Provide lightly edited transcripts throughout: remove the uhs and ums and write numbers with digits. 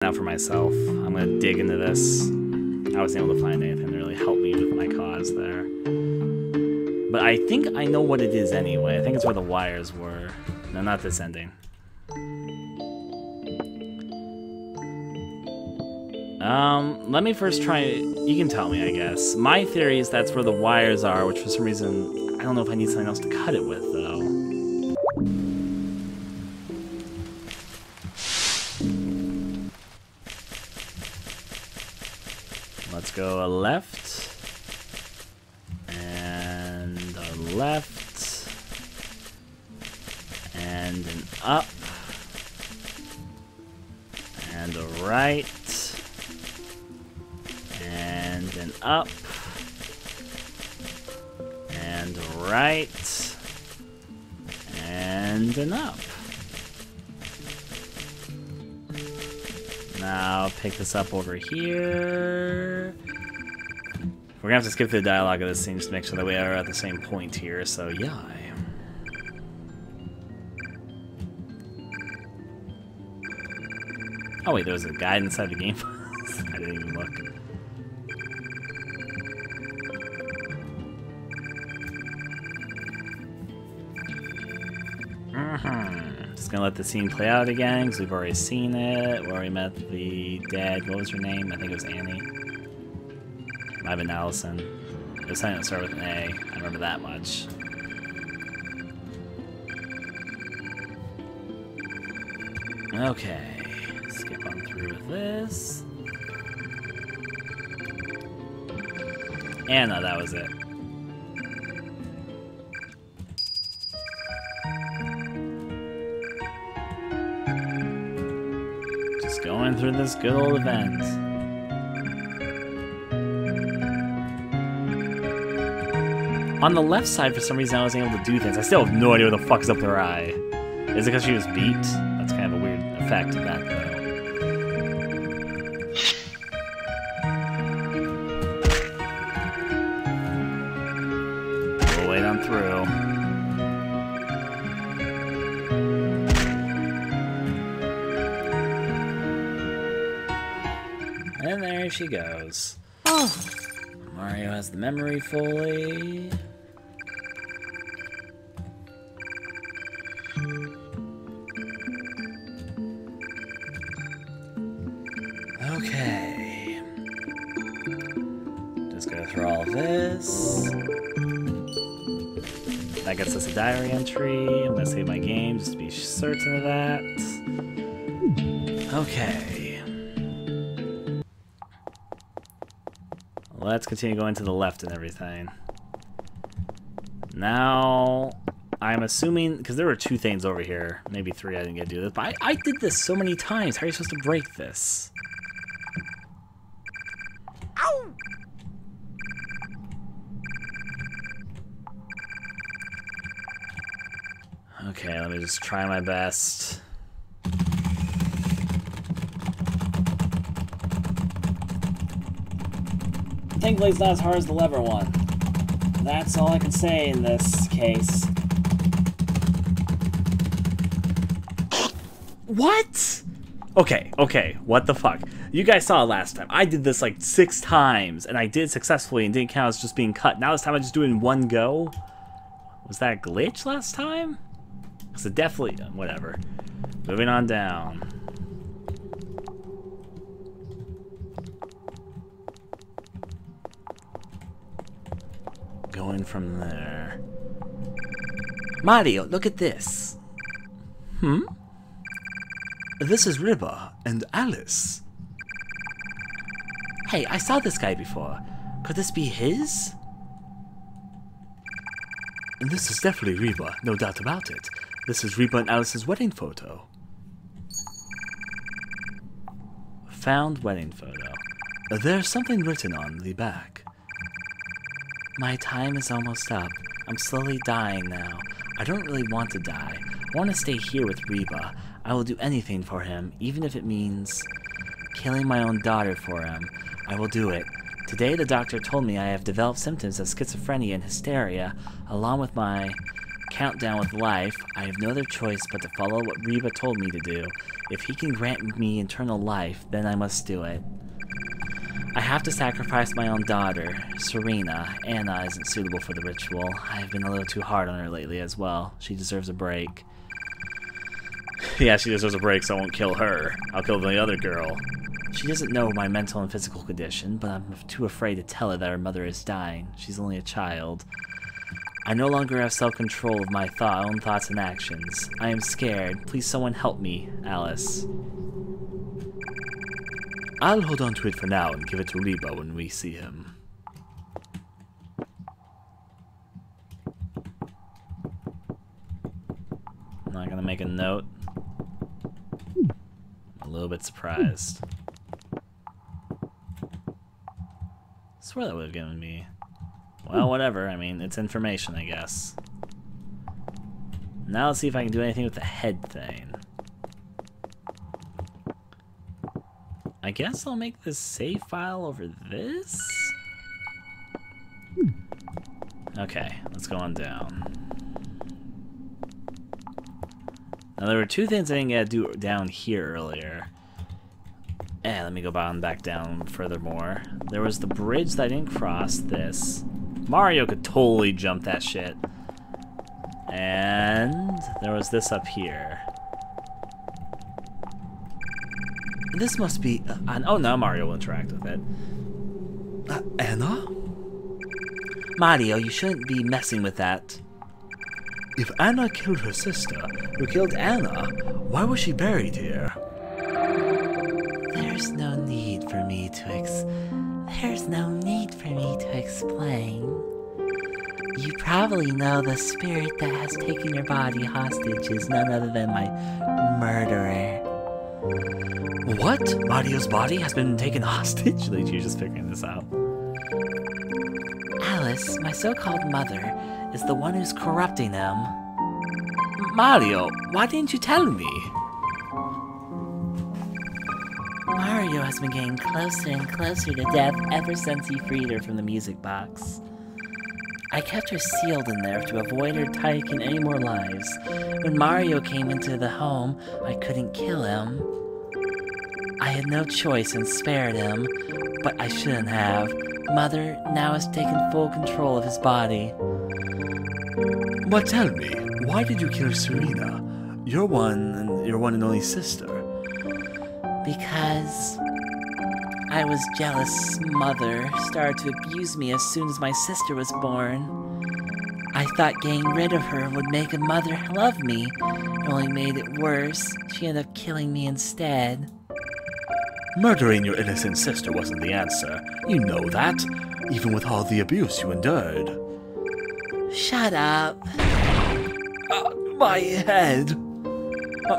out for myself. I'm gonna dig into this. I wasn't able to find anything to really help me with my cause there. But I think I know what it is anyway. I think it's where the wires were. No, not this ending. Let me first try. You can tell me, I guess. My theory is that's where the wires are, which for some reason, I don't know if I need something else to cut it with, though. Let's go a left. And a left. And an up. And a right. And an up. And a right. And an up. Now pick this up over here. We're gonna have to skip through the dialogue of this scene just to make sure that we are at the same point here, so yeah. Oh wait, there was a guide inside the game. I didn't even look. Just gonna let the scene play out again, because we've already seen it, where we met the dead, what was her name? I think it was Annie. Might have been Allison. It was something that started with an A. I remember that much. Okay. Skip on through with this. And no, that was it. Just going through this good old event. On the left side, for some reason, I wasn't able to do things. I still have no idea what the fuck's up her eye. Is it because she was beat? That's kind of a weird effect of that, though. We'll wait on through. And there she goes. Oh! Mario has the memory fully. Okay. Just go through all of this. That gets us a diary entry. I'm gonna save my game just to be certain of that. Okay. Let's continue going to the left and everything. Now, I'm assuming, because there were 2 things over here, maybe 3, I didn't get to do this, but I did this so many times. How are you supposed to break this? Ow! Okay, let me just try my best. Thankfully, it's not as hard as the lever one. That's all I can say in this case. What? Okay, what the fuck? You guys saw it last time. I did this like 6 times, and I did it successfully and didn't count as just being cut. Now this time I just do it in one go? Was that a glitch last time? Because it definitely... whatever. Moving on down. Going from there. Mario, look at this. Hmm? This is Riba and Alice. Hey, I saw this guy before. Could this be his? This is definitely Riba, no doubt about it. This is Riba and Alice's wedding photo. Found wedding photo. There's something written on the back. My time is almost up. I'm slowly dying now. I don't really want to die. I want to stay here with Riba. I will do anything for him, even if it means killing my own daughter for him. I will do it. Today the doctor told me I have developed symptoms of schizophrenia and hysteria, along with my countdown with life, I have no other choice but to follow what Reba told me to do. If he can grant me eternal life, then I must do it. I have to sacrifice my own daughter, Serena. Anna isn't suitable for the ritual. I have been a little too hard on her lately as well. She deserves a break. Yeah, she deserves a break, so I won't kill her. I'll kill the other girl. She doesn't know my mental and physical condition, but I'm too afraid to tell her that her mother is dying. She's only a child. I no longer have self-control of my own thoughts and actions. I am scared. Please someone help me, Alice. I'll hold on to it for now and give it to Reba when we see him. I'm not gonna make a note. I'm a little bit surprised. I swear that would have given me... Well, whatever. I mean, it's information, I guess. Now let's see if I can do anything with the head thing. I guess I'll make this save file over this? Okay, let's go on down. Now there were two things I didn't get to do down here earlier. And let me go back down furthermore. There was the bridge that I didn't cross, this. Mario could totally jump that shit. And there was this up here. This must be... oh, no, Mario will interact with it. Anna? Mario, you shouldn't be messing with that. If Anna killed her sister, who killed Anna, why was she buried here? There's no need for me to explain. You probably know the spirit that has taken your body hostage is none other than my murderer. What? Mario's body has been taken hostage? Luigi's just figuring this out. Alice, my so-called mother, is the one who's corrupting him. Mario, why didn't you tell me? Mario has been getting closer and closer to death ever since he freed her from the music box. I kept her sealed in there to avoid her taking any more lives. When Mario came into the home, I couldn't kill him. I had no choice and spared him, but I shouldn't have. Mother now has taken full control of his body. But tell me, why did you kill Serena? Your one and only sister. Because I was jealous. Mother started to abuse me as soon as my sister was born. I thought getting rid of her would make a mother love me. It only made it worse. She ended up killing me instead. Murdering your innocent sister wasn't the answer. You know that, even with all the abuse you endured. Shut up. My head.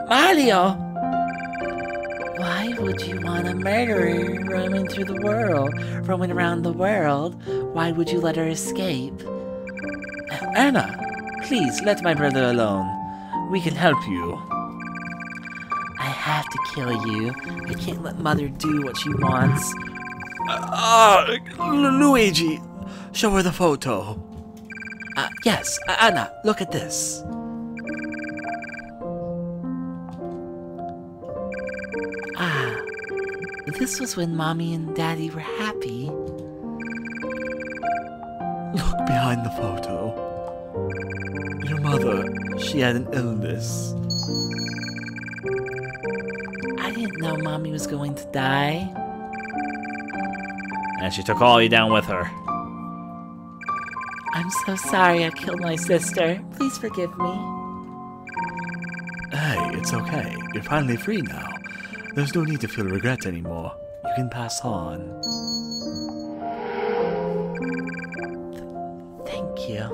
Mario! Why would you want a murderer roaming around the world? Why would you let her escape? Anna, please let my brother alone. We can help you. I have to kill you. I can't let Mother do what she wants. Luigi, show her the photo. Yes, Anna, look at this. This was when Mommy and Daddy were happy. Look behind the photo. Your mother, she had an illness. I didn't know Mommy was going to die. And she took all you down with her. I'm so sorry I killed my sister. Please forgive me. Hey, it's okay. You're finally free now. There's no need to feel regret anymore. You can pass on. Thank you.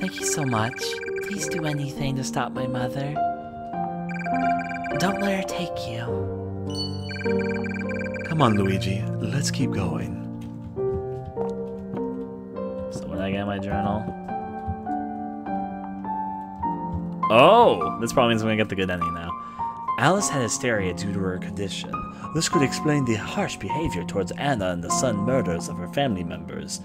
Thank you so much. Please do anything to stop my mother. Don't let her take you. Come on, Luigi. Let's keep going. So when I get my journal... Oh! This probably means I'm gonna get the good ending now. Alice had hysteria due to her condition. This could explain the harsh behavior towards Anna and the sudden murders of her family members.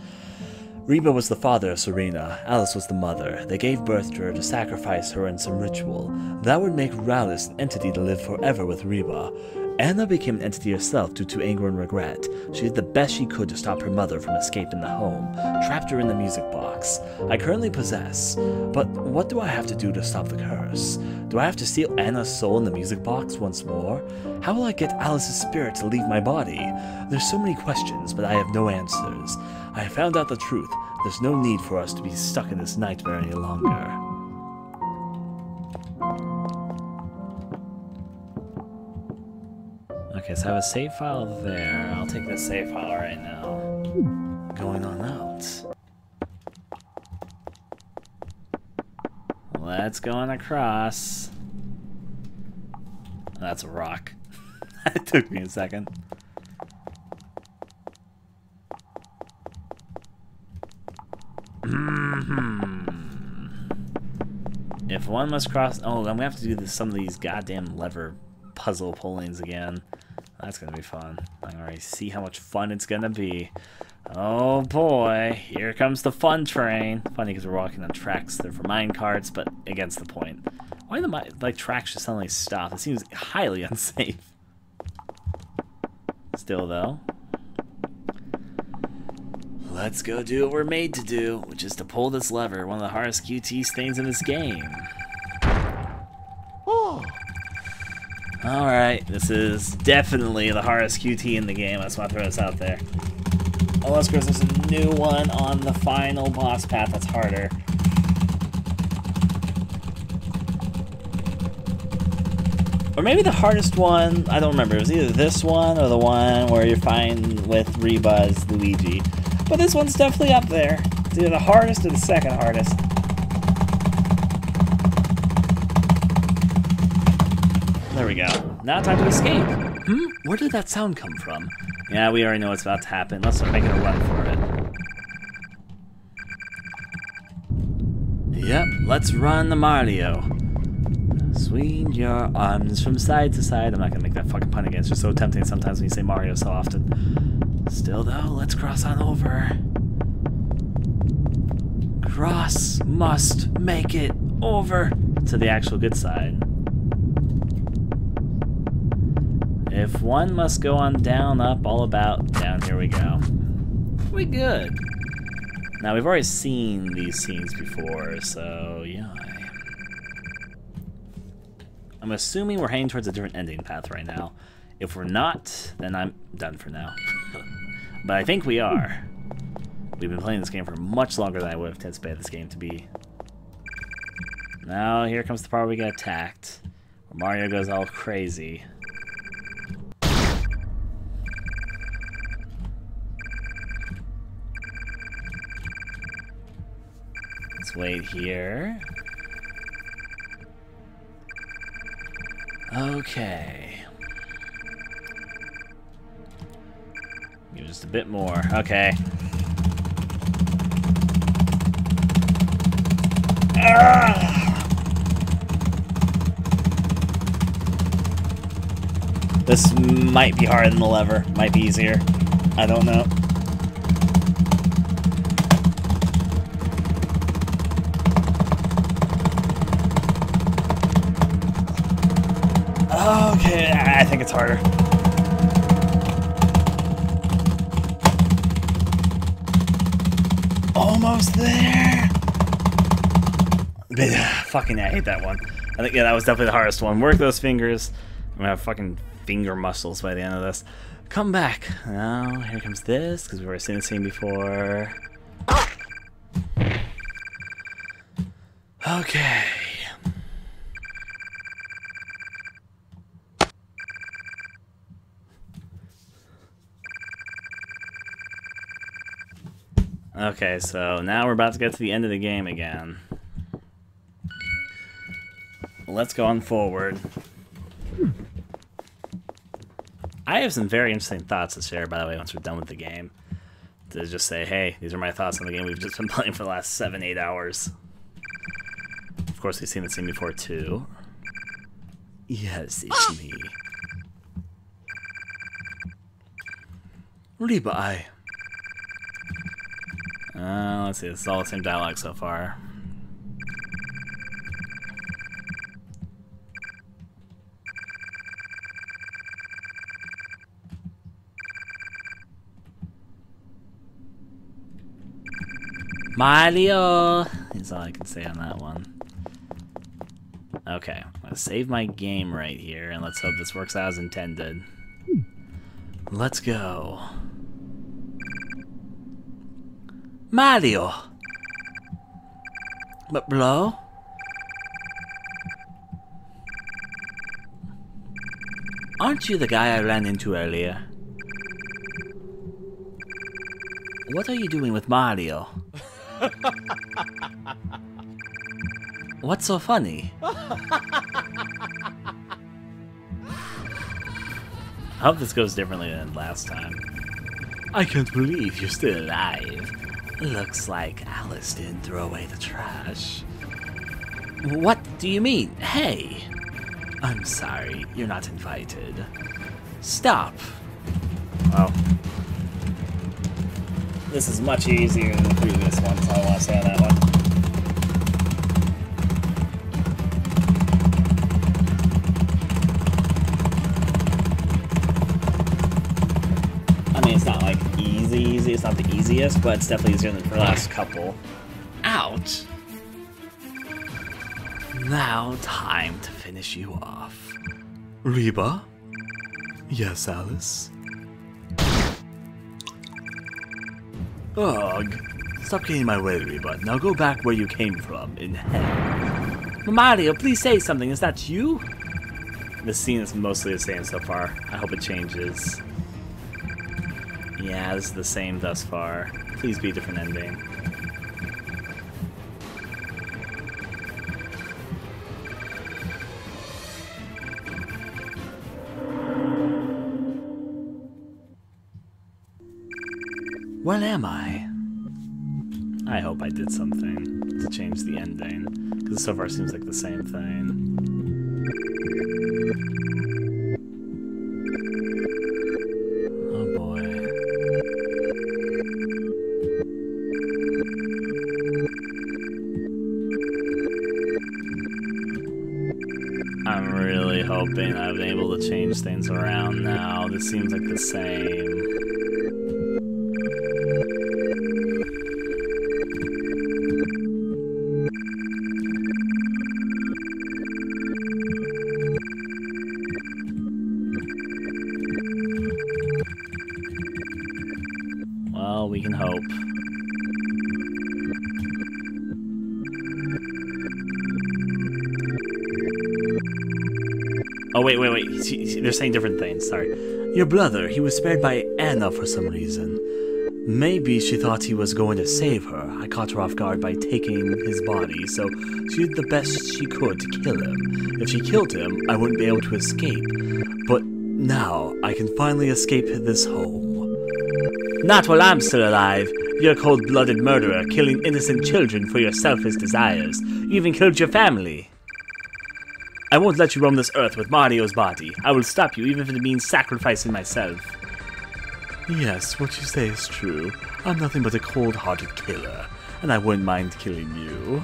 Reba was the father of Serena, Alice was the mother. They gave birth to her to sacrifice her in some ritual. That would make Alice an entity to live forever with Reba. Anna became an entity herself due to anger and regret. She did the best she could to stop her mother from escaping the home, trapped her in the music box. I currently possess, but what do I have to do to stop the curse? Do I have to steal Anna's soul in the music box once more? How will I get Alice's spirit to leave my body? There's so many questions, but I have no answers. I have found out the truth. There's no need for us to be stuck in this nightmare any longer. Okay, so I have a save file there. I'll take this save file right now. Going on out. Let's go on across. That's a rock. It took me a second. If one must cross... Oh, I'm gonna have to do this, some of these goddamn lever puzzle pullings again. That's gonna be fun. I can already see how much fun it's gonna be. Oh boy, here comes the fun train. Funny because we're walking on tracks. They're for mine carts, but against the point. Why do the tracks just suddenly stop? It seems highly unsafe. Still though, let's go do what we're made to do, which is to pull this lever. One of the hardest QT things in this game. Alright, this is definitely the hardest QT in the game. I just want to throw this out there. Unless, of course, there's a new one on the final boss path that's harder. Or maybe the hardest one, I don't remember. It was either this one or the one where you're fighting with Reba's Luigi. But this one's definitely up there. It's either the hardest or the second hardest. There we go. Now time to escape. Where did that sound come from? Yeah, we already know what's about to happen. Let's start making a run for it. Yep, let's run the Mario. Swing your arms from side to side. I'm not gonna make that fucking pun again. It's just so tempting sometimes when you say Mario so often. Still though, let's cross on over. Cross must make it over to the actual good side. If one must go on down, up, all about, down, here we go. We good. Now, we've already seen these scenes before, so, yeah. I'm assuming we're heading towards a different ending path right now. If we're not, then I'm done for now. But I think we are. We've been playing this game for much longer than I would have anticipated this game to be. Now, here comes the part where we get attacked. Where Mario goes all crazy. Let's wait here. Okay. Give just a bit more. Okay. This might be harder than the lever. Might be easier. I don't know. Okay, I think it's harder. Almost there. Fucking, I hate that one. I think, yeah, that was definitely the hardest one. Work those fingers. I'm gonna have fucking finger muscles by the end of this. Come back. Now, here comes this, because we've already seen the scene before. Okay. Okay, so now we're about to get to the end of the game again. Let's go on forward. I have some very interesting thoughts to share, by the way, once we're done with the game. To just say, hey, these are my thoughts on the game we've just been playing for the last 7-8 hours. Of course, we've seen the scene before, too. Yes, it's me. Reba, Let's see, this is all the same dialogue so far. Mario is all I can say on that one. Okay, I'm gonna save my game right here, and let's hope this works out as intended. Let's go. Mario! But bro? Aren't you the guy I ran into earlier? What are you doing with Mario? What's so funny? I hope this goes differently than last time. I can't believe you're still alive. Looks like Alice didn't throw away the trash. What do you mean? Hey! I'm sorry, you're not invited. Stop! Well, this is much easier than the previous one, so I want to say on that one. I mean, it's not like easy, it's not the easiest, but it's definitely easier than the last couple. Ouch! Now, time to finish you off. Reba? Yes, Alice? Ugh. Stop getting in my way, Reba. Now go back where you came from, in hell. Mario, please say something. Is that you? The scene is mostly the same so far. I hope it changes. Yeah, this is the same thus far. Please be a different ending. Where am I? I hope I did something to change the ending, because so far it seems like the same thing. Oh boy. I'm really hoping I've been able to change things around now. This seems like the same. Well, we can hope. Oh, wait. They're saying different things, sorry. Your brother, he was spared by Anna for some reason. Maybe she thought he was going to save her. I caught her off guard by taking his body, so she did the best she could to kill him. If she killed him, I wouldn't be able to escape. But now, I can finally escape this home. Not while I'm still alive. You're a cold-blooded murderer, killing innocent children for your selfish desires. You even killed your family. I won't let you roam this earth with Mario's body. I will stop you, even if it means sacrificing myself. Yes, what you say is true. I'm nothing but a cold-hearted killer, and I wouldn't mind killing you.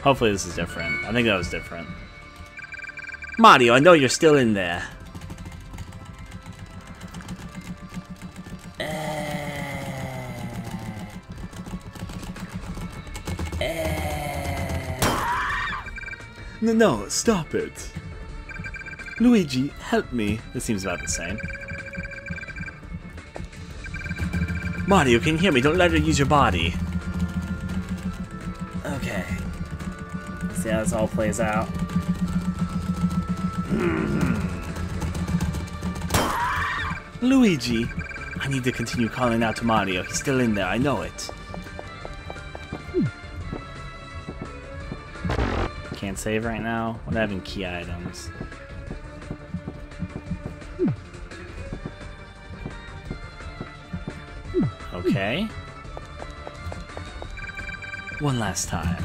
Hopefully this is different. I think that was different. Mario, I know you're still in there. No, stop it. Luigi, help me. This seems about the same. Mario, can you hear me? Don't let her use your body. Okay. Let's see how this all plays out. Luigi! I need to continue calling out to Mario. He's still in there, I know it. Can't save right now. What having key items? Okay. One last time.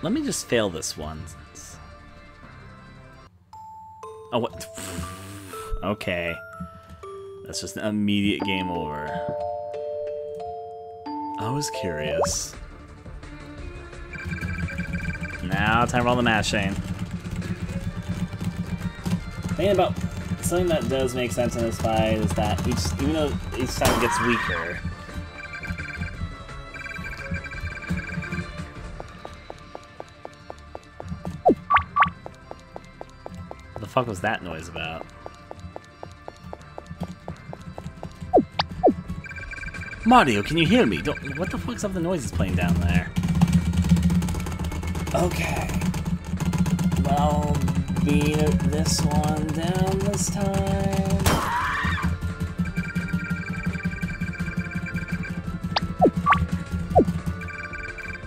Let me just fail this one. Oh, what? Okay. That's just an immediate game over. I was curious. Now, time for all the mashing. Thing about something that does make sense in this fight is that even though each time it gets weaker. What the fuck was that noise about? Mario, can you hear me? What the fuck's up the noises playing down there? Okay. Well, beat this one down this time.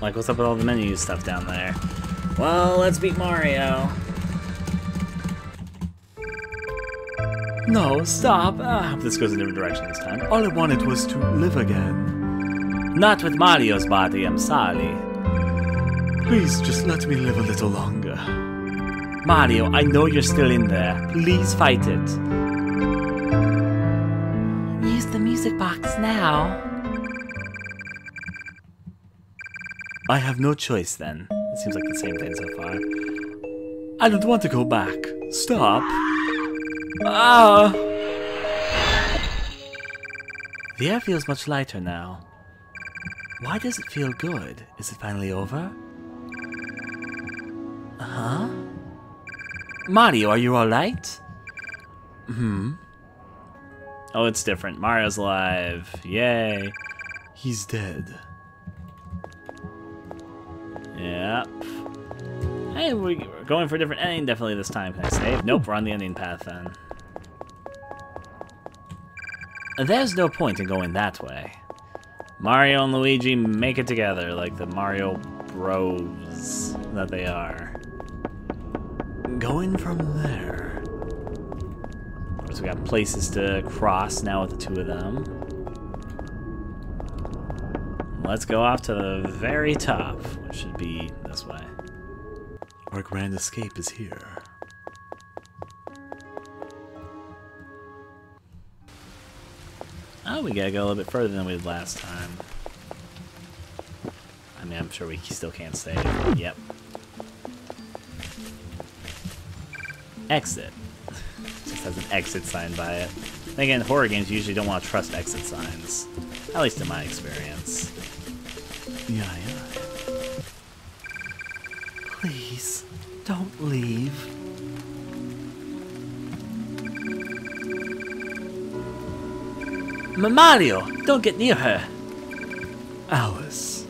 Like, what's up with all the menu stuff down there? Well, let's beat Mario. No, stop! I hope this goes in a different direction this time. All I wanted was to live again. Not with Mario's body, I'm sorry. Please, just let me live a little longer. Mario, I know you're still in there. Please fight it. Use the music box now. I have no choice then. It seems like the same thing so far. I don't want to go back. Stop. Ah! The air feels much lighter now. Why does it feel good? Is it finally over? Huh? Mario, are you alright? Oh, it's different. Mario's alive. Yay. He's dead. Yep. Hey, we're going for a different ending definitely this time. Can I save? Nope, we're on the ending path then. There's no point in going that way. Mario and Luigi make it together like the Mario Bros that they are. Going from there. Of course, we got places to cross now with the two of them. Let's go off to the very top, which should be this way. Our grand escape is here. Oh, we gotta go a little bit further than we did last time. I mean, I'm sure we still can't save. Yep. Exit. Just has an exit sign by it. And again, horror games usually don't want to trust exit signs. At least in my experience. Yeah. Please, don't leave. Mario, don't get near her. Alice.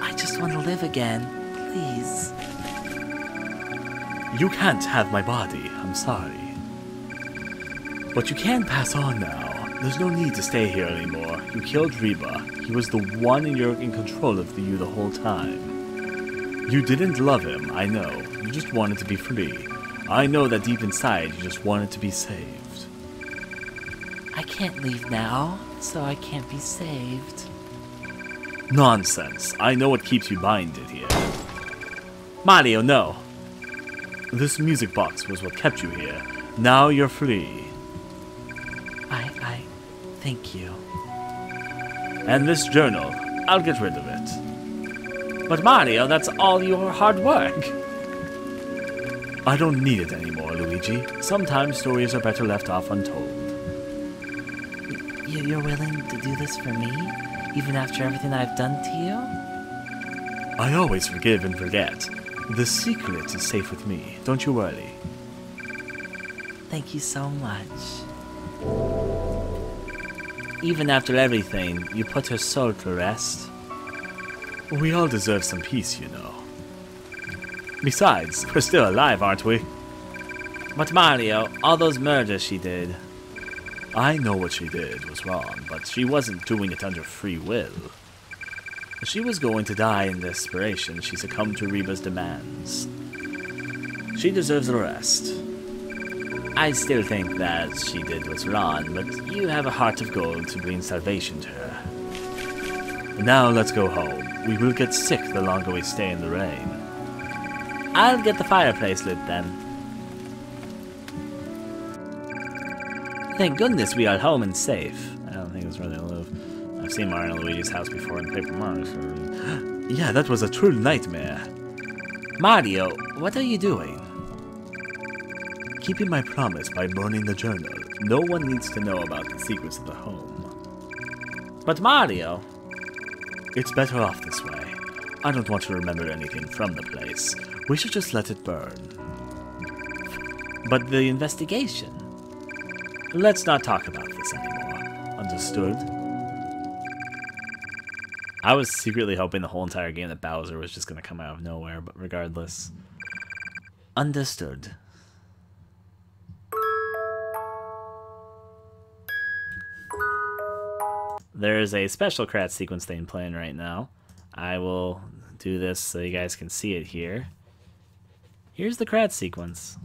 I just want to live again, please. You can't have my body, I'm sorry. But you can pass on now. There's no need to stay here anymore. You killed Reba. He was the one in control of you the whole time. You didn't love him, I know. You just wanted to be free. I know that deep inside you just wanted to be saved. I can't leave now, so I can't be saved. Nonsense. I know what keeps you binded here. Mario, no. This music box was what kept you here. Now you're free. Thank you. And this journal, I'll get rid of it. But Mario, that's all your hard work. I don't need it anymore, Luigi. Sometimes stories are better left off untold. You're willing to do this for me? Even after everything I've done to you? I always forgive and forget. The secret is safe with me. Don't you worry. Thank you so much. Even after everything, you put her soul to rest. We all deserve some peace, you know. Besides, we're still alive, aren't we? But Mario, all those murders she did. I know what she did was wrong, but she wasn't doing it under free will. If she was going to die in desperation, she succumbed to Reba's demands. She deserves a rest. I still think that she did what's wrong, but you have a heart of gold to bring salvation to her. Now let's go home. We will get sick the longer we stay in the rain. I'll get the fireplace lit then. Thank goodness we are home and safe. I don't think it's where they live. I've seen Mario Luigi's house before in Paper Mario. Yeah, that was a true nightmare. Mario, what are you doing? Keeping my promise by burning the journal. No one needs to know about the secrets of the home. But Mario... It's better off this way. I don't want to remember anything from the place. We should just let it burn. But the investigation? Let's not talk about this anymore. Understood? I was secretly hoping the whole entire game that Bowser was just going to come out of nowhere, but regardless. Understood. There is a special crat sequence thing playing right now. I will do this so you guys can see it here. Here's the crat sequence.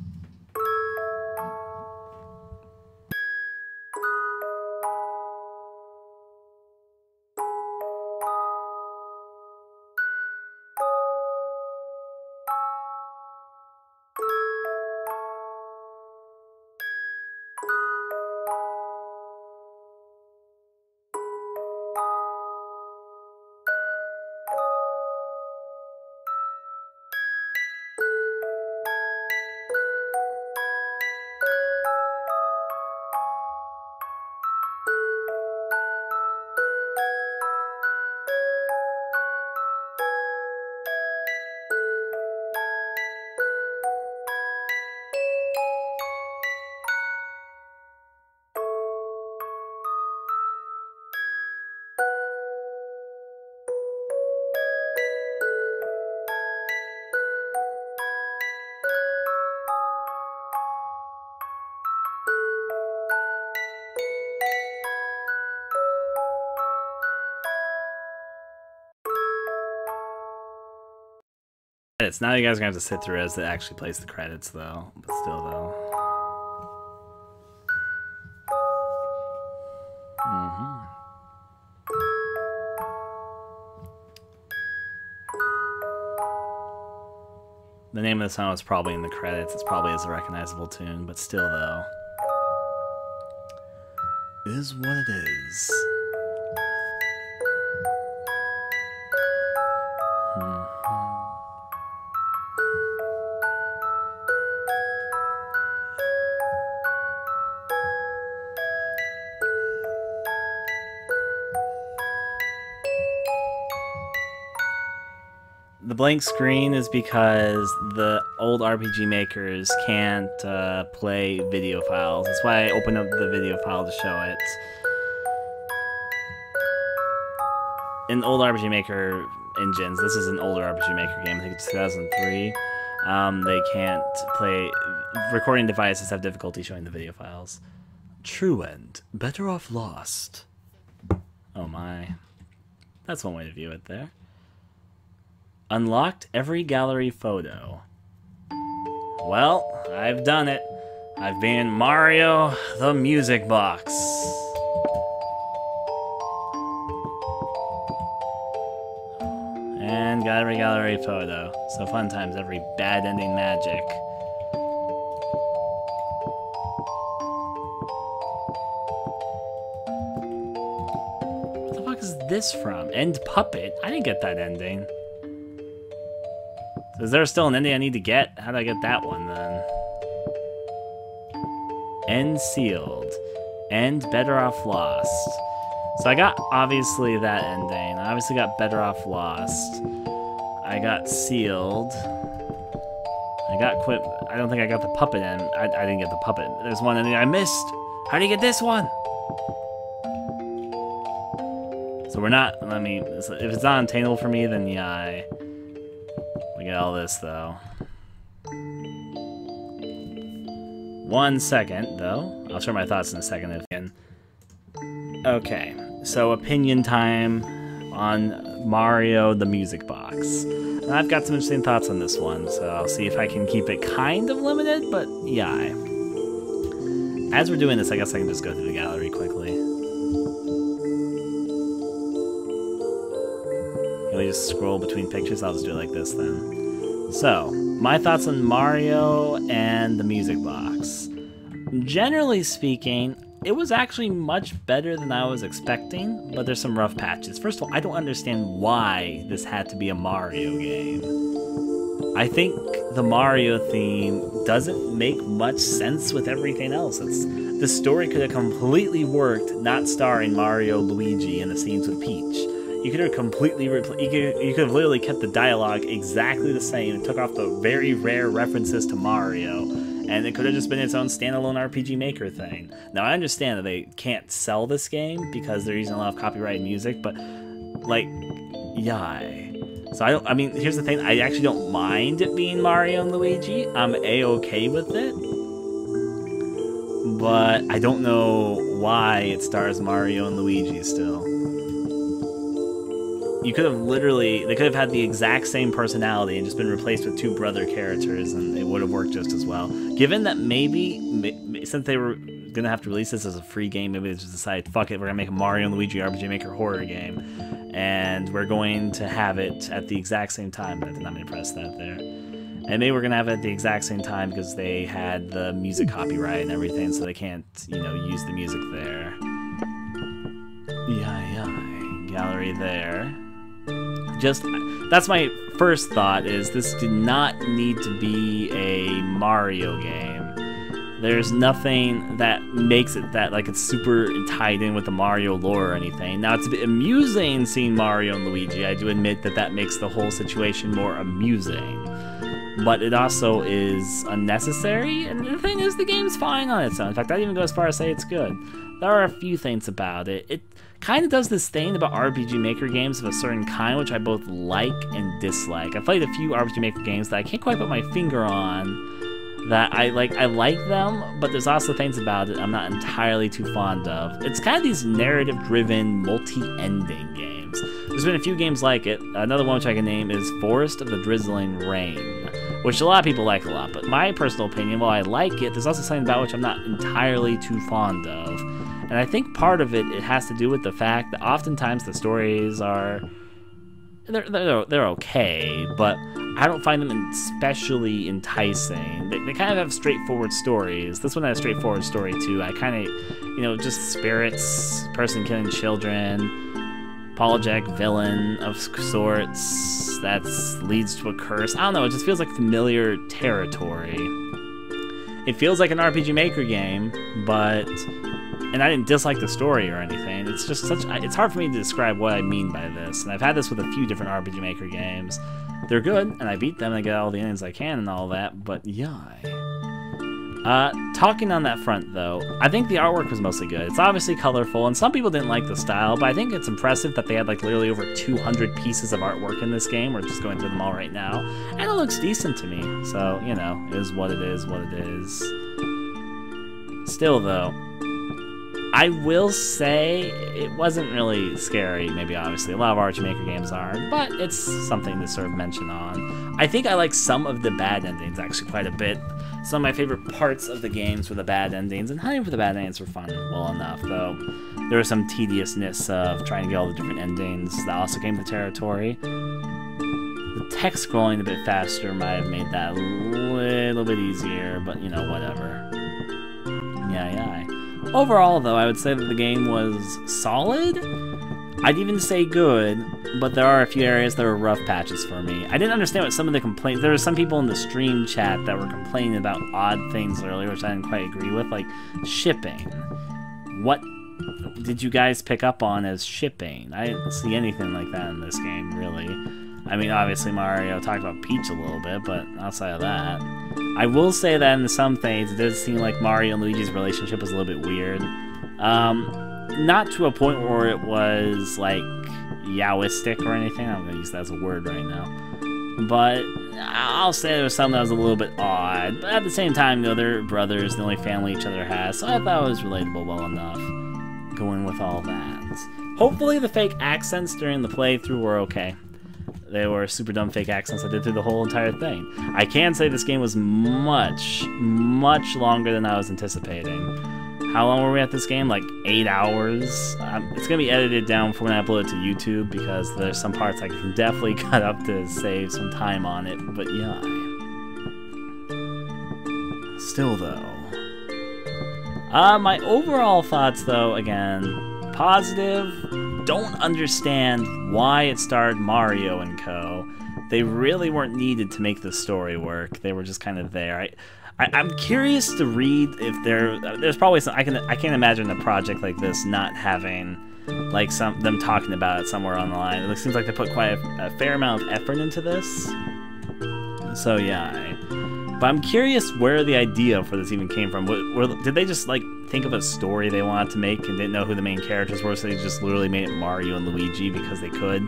Now you guys are gonna have to sit through as it actually plays the credits, though. But still, though. The name of the song is probably in the credits. It's probably as a recognizable tune, but still, though. Is what it is. The blank screen is because the old RPG makers can't play video files. That's why I opened up the video file to show it. In old RPG Maker engines, this is an older RPG Maker game, I think it's 2003, they can't play... Recording devices have difficulty showing the video files. True end. Better off lost. Oh my. That's one way to view it there. Unlocked every gallery photo. Well, I've done it. I've been Mario the Music Box. And got every gallery photo. So fun times, every bad ending magic. What the fuck is this from? End puppet? I didn't get that ending. Is there still an ending I need to get? How do I get that one, then? End sealed. End better off lost. So I got, obviously, that ending. I obviously got better off lost. I got sealed. I got quit. I don't think I got the puppet end. I didn't get the puppet. There's one ending I missed. How do you get this one? So we're not, if it's not unattainable for me, then yeah, we get all this, though. 1 second, though. I'll share my thoughts in a second again. Okay, so opinion time on Mario the Music Box. And I've got some interesting thoughts on this one, so I'll see if I can keep it kind of limited, but yeah. As we're doing this, I guess I can just go through the gallery quickly. Can we just scroll between pictures? I'll just do it like this then. So, my thoughts on Mario and the Music Box. Generally speaking, it was actually much better than I was expecting, but there's some rough patches. First of all, I don't understand why this had to be a Mario game. I think the Mario theme doesn't make much sense with everything else. The story could have completely worked not starring Mario Luigi in the scenes with Peach. You could have completely you could have literally kept the dialogue exactly the same and took off the very rare references to Mario, and it could have just been its own standalone RPG Maker thing. Now, I understand that they can't sell this game because they're using a lot of copyrighted music, but, like, yay. So I mean, here's the thing, I actually don't mind it being Mario and Luigi. I'm A-okay with it. But I don't know why it stars Mario and Luigi still. You could have they could have had the exact same personality and just been replaced with two brother characters, and it would have worked just as well. Given that maybe, since they were gonna have to release this as a free game, maybe they just decided, fuck it, we're gonna make a Mario and Luigi RPG Maker horror game, and we're going to have it at the exact same time. But I did not mean to press that there. And maybe we're gonna have it at the exact same time because they had the music copyright and everything, so they can't, you know, use the music there. Yeah, gallery there. That's my first thought, is this did not need to be a Mario game. There's nothing that makes it that, like, it's super tied in with the Mario lore or anything. Now, it's a bit amusing seeing Mario and Luigi. I do admit that makes the whole situation more amusing. But it also is unnecessary, and the thing is, the game's fine on its own. In fact, I'd even go as far as to say it's good. There are a few things about it. It kind of does this thing about RPG Maker games of a certain kind, which I both like and dislike. I've played a few RPG Maker games that I can't quite put my finger on, that I like them, but there's also things about it I'm not entirely too fond of. It's kind of these narrative-driven, multi-ending games. There's been a few games like it. Another one which I can name is Forest of the Drizzling Rain, which a lot of people like a lot, but my personal opinion, while I like it, there's also something about which I'm not entirely too fond of. And I think part of it has to do with the fact that oftentimes the stories are... They're okay, but I don't find them especially enticing. They kind of have straightforward stories. This one had a straightforward story, too. I kind of, you know, just spirits, person killing children, apologetic villain of sorts that leads to a curse. I don't know, it just feels like familiar territory. It feels like an RPG Maker game, but... And I didn't dislike the story or anything. It's just it's hard for me to describe what I mean by this. And I've had this with a few different RPG Maker games. They're good, and I beat them, and I get all the endings I can and all that, but yeah. Talking on that front, though, I think the artwork was mostly good. It's obviously colorful, and some people didn't like the style, but I think it's impressive that they had, like, literally over 200 pieces of artwork in this game. We're just going through them all right now, and it looks decent to me. So, you know, it is what it is, what it is. Still, though, I will say it wasn't really scary, maybe obviously. A lot of RPG Maker games aren't, but it's something to sort of mention on. I think I like some of the bad endings actually quite a bit. Some of my favorite parts of the games were the bad endings, and hunting for the bad endings were fun well enough, though. There was some tediousness of trying to get all the different endings that also came with the territory. The text scrolling a bit faster might have made that a little bit easier, but, you know, whatever. Yeah. Overall, though, I would say that the game was solid. I'd even say good, but there are a few areas that were rough patches for me. I didn't understand what some of the complaints... There were some people in the stream chat that were complaining about odd things earlier, which I didn't quite agree with, like shipping. What did you guys pick up on as shipping? I didn't see anything like that in this game, really. I mean, obviously Mario talked about Peach a little bit, but outside of that... I will say that in some things, it does seem like Mario and Luigi's relationship was a little bit weird. Not to a point where it was, like, yaoistic or anything. I'm going to use that as a word right now. But I'll say there was something that was a little bit odd. But at the same time, you know, they're brothers, the only family each other has. So I thought it was relatable well enough, going with all that. Hopefully the fake accents during the playthrough were okay. They were super dumb fake accents I did through the whole entire thing. I can say this game was much, much longer than I was anticipating. How long were we at this game? Like 8 hours? It's going to be edited down for when I upload it to YouTube, because there's some parts I can definitely cut up to save some time on it, but yeah. Still, though. My overall thoughts, though, again, positive. Don't understand why it starred Mario and co. They really weren't needed to make the story work. They were just kind of there. I'm curious to read if there's probably some. I can't imagine a project like this not having like them talking about it somewhere online. It seems like they put quite a fair amount of effort into this. So yeah, but I'm curious where the idea for this even came from. Did they just like think of a story they wanted to make and didn't know who the main characters were, so they just literally made it Mario and Luigi because they could,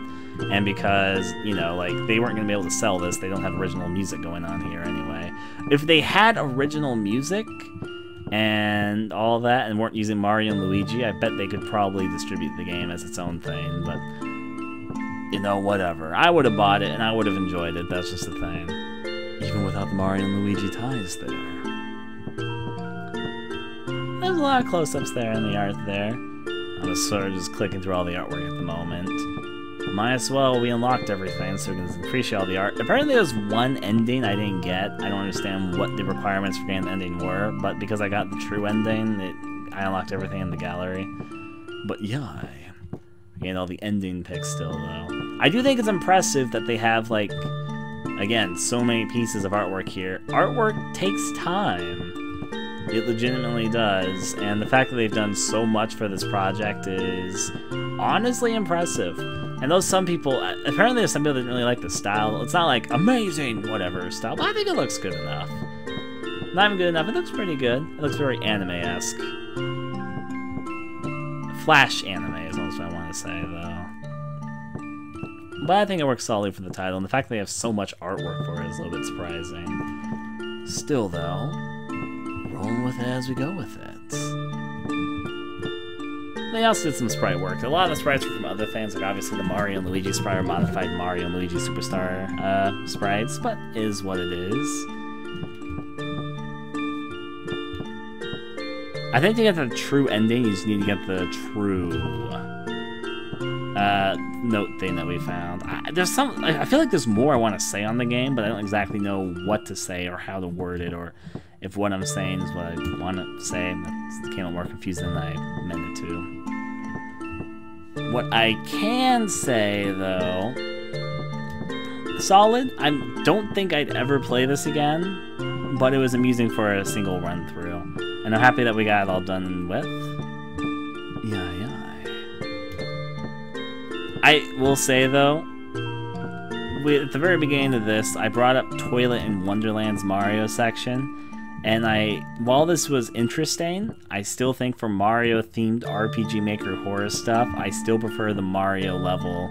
and because, you know, like they weren't gonna be able to sell this, they don't have original music going on here anyway. If they had original music and all that and weren't using Mario and Luigi, I bet they could probably distribute the game as its own thing, but you know, whatever. I would have bought it and I would have enjoyed it, that's just the thing. Even without the Mario and Luigi ties there. There's a lot of close-ups there in the art there. I'm just sort of just clicking through all the artwork at the moment. Might as well, we unlocked everything so we can appreciate all the art. Apparently there's one ending I didn't get. I don't understand what the requirements for getting the ending were, but because I got the true ending, I unlocked everything in the gallery. But yeah, I gained all the ending picks still, though. I do think it's impressive that they have, like, again, so many pieces of artwork here. Artwork takes time. It legitimately does, and the fact that they've done so much for this project is honestly impressive. And those some people, apparently there's some people that didn't really like the style. It's not like amazing, whatever style, but I think it looks good enough. Not even good enough, it looks pretty good. It looks very anime-esque. Flash anime is almost what I want to say, though. But I think it works solidly for the title, and the fact that they have so much artwork for it is a little bit surprising. Still, though, rolling with it as we go with it. They also did some sprite work. A lot of the sprites were from other things, like obviously the Mario and Luigi sprite are modified Mario and Luigi Superstar sprites, but is what it is. I think to get the true ending, you just need to get the true note thing that we found. I feel like there's more I want to say on the game, but I don't exactly know what to say or how to word it, or if what I'm saying is what I want to say. That came out more confused than I meant it to. What I can say, though, solid. I don't think I'd ever play this again, but it was amusing for a single run through, and I'm happy that we got it all done with. Yeah. I will say, though, at the very beginning of this, I brought up Toilet in Wonderland's Mario section, and while this was interesting, I still think for Mario-themed RPG Maker horror stuff, I still prefer the Mario level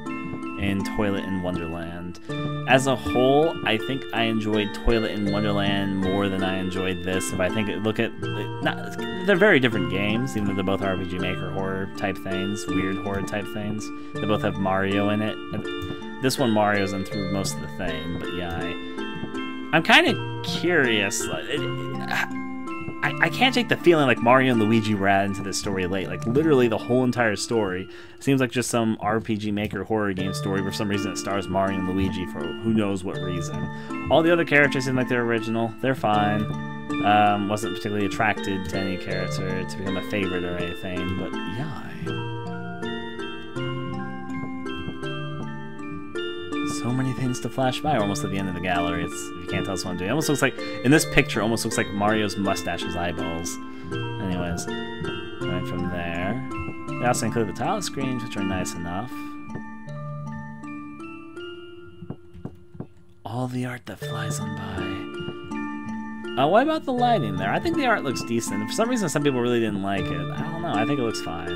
in Toilet in Wonderland. As a whole, I think I enjoyed Toilet in Wonderland more than I enjoyed this. If I they're very different games, even though they're both RPG Maker horror type things, weird horror type things. They both have Mario in it. This one, Mario's in through most of the thing, but yeah, I'm kind of curious. I can't take the feeling like Mario and Luigi were added into this story late. Like, literally the whole entire story seems like just some RPG Maker horror game story where for some reason it stars Mario and Luigi for who knows what reason. All the other characters seem like they're original. They're fine. Wasn't particularly attracted to any character to become a favorite or anything, but yeah. So many things to flash by. We're almost at the end of the gallery. If you can't tell us what I'm doing. It almost looks like, in this picture, it almost looks like Mario's mustache has eyeballs. Anyways, going from there. They also include the tile screens, which are nice enough. All the art that flies on by. What about the lighting there? I think the art looks decent. For some reason, some people really didn't like it. I don't know. I think it looks fine.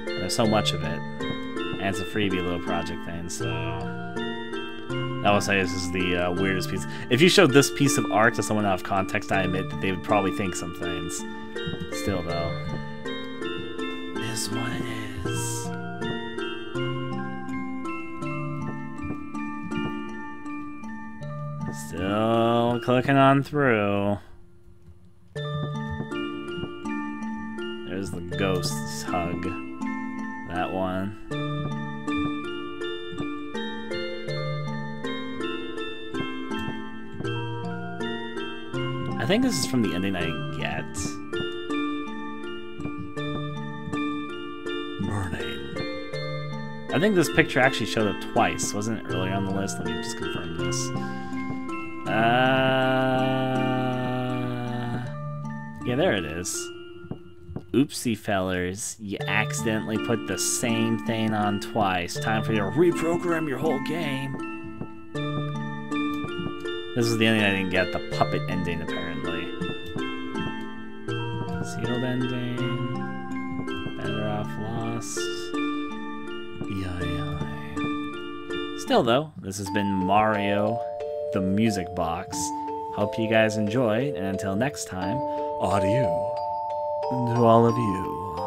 There's so much of it. And it's a freebie little project thing, so... I will say this is the weirdest piece. If you showed this piece of art to someone out of context, I admit that they would probably think some things. Still, though, it is what it is. Still clicking on through. There's the ghost's hug. That one. I think this is from the ending I didn't get. I think this picture actually showed up twice. Wasn't it earlier on the list? Let me just confirm this. Yeah, there it is. Oopsie, fellers. You accidentally put the same thing on twice. Time for you to reprogram your whole game. This is the ending I didn't get. The puppet ending, apparently. Sealed ending. Better off lost. Yai. Still, though, this has been Mario, the Music Box. Hope you guys enjoyed, and until next time, adieu to all of you.